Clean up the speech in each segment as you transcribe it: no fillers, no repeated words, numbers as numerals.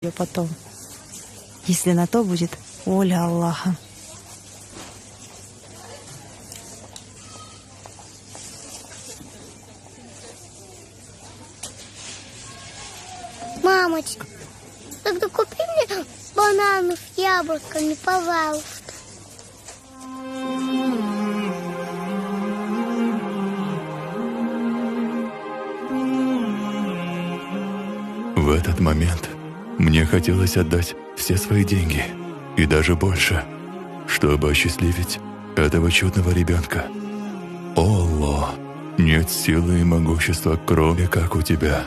ее потом, если на то будет воля Аллаха. Мамочка, тогда купи мне бананов с яблоками, пожалуйста. В этот момент мне хотелось отдать все свои деньги и даже больше, чтобы осчастливить этого чудного ребенка. О, Аллах, нет силы и могущества, кроме как у Тебя.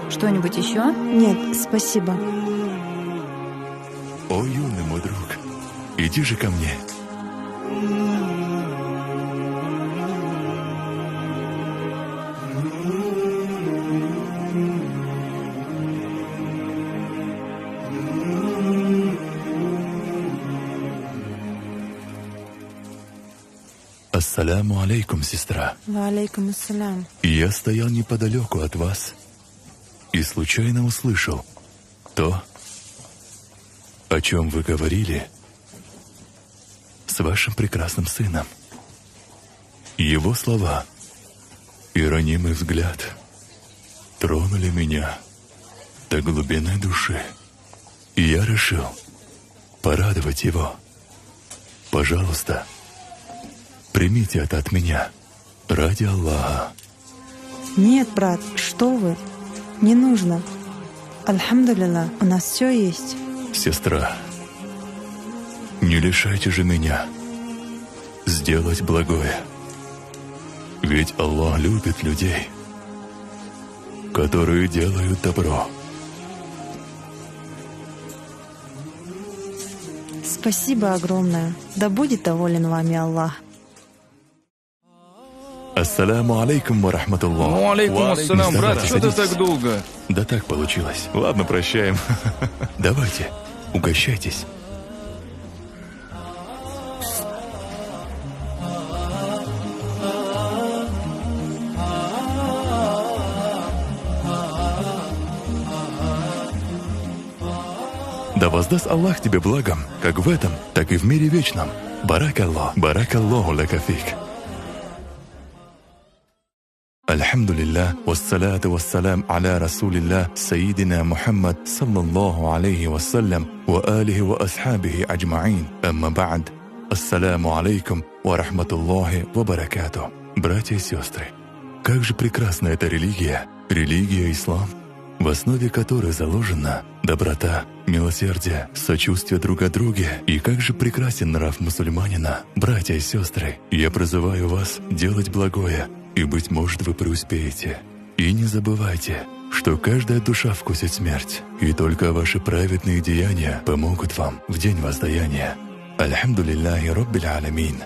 Что-нибудь еще? Нет, спасибо. О, юный мой друг, иди же ко мне. Ассаляму алейкум, сестра. Ва алейкум ассалям. Я стоял неподалеку от вас и случайно услышал то, о чем вы говорили с вашим прекрасным сыном. Его слова и ранимый взгляд тронули меня до глубины души, и я решил порадовать его. Пожалуйста, примите это от меня, ради Аллаха. Нет, брат, что вы? Не нужно. Альхамдулилlah, у нас все есть. Сестра, не лишайте же меня сделать благое. Ведь Аллах любит людей, которые делают добро. Спасибо огромное. Да будет доволен вами Аллах. Ассаляму алейкум ва рахматуллах. Алейкум ассалям, брат, что ты так долго? Да так получилось. Ладно, прощаем. Давайте, угощайтесь. Да воздаст Аллах тебе благом, как в этом, так и в мире вечном. Баракаллах, баракаллаху лака фик. Альхамдулиллах, вассалату вассалям аля расулиллах, сайидина Мухаммад, саллаллаху алейхи вассалям, ва алихи ва асхабихи аджмаин. Амма ба'д. Ассаляму алейкум ва рахматуллахи ва баракату. Братья и сестры, как же прекрасна эта религия, религия ислам, в основе которой заложена доброта, милосердие, сочувствие друг к другу, и как же прекрасен нрав мусульманина. Братья и сестры, я призываю вас делать благое, и, быть может, вы преуспеете. И не забывайте, что каждая душа вкусит смерть, и только ваши праведные деяния помогут вам в день воздаяния. Альхамдулиллахи Раббил Аламин.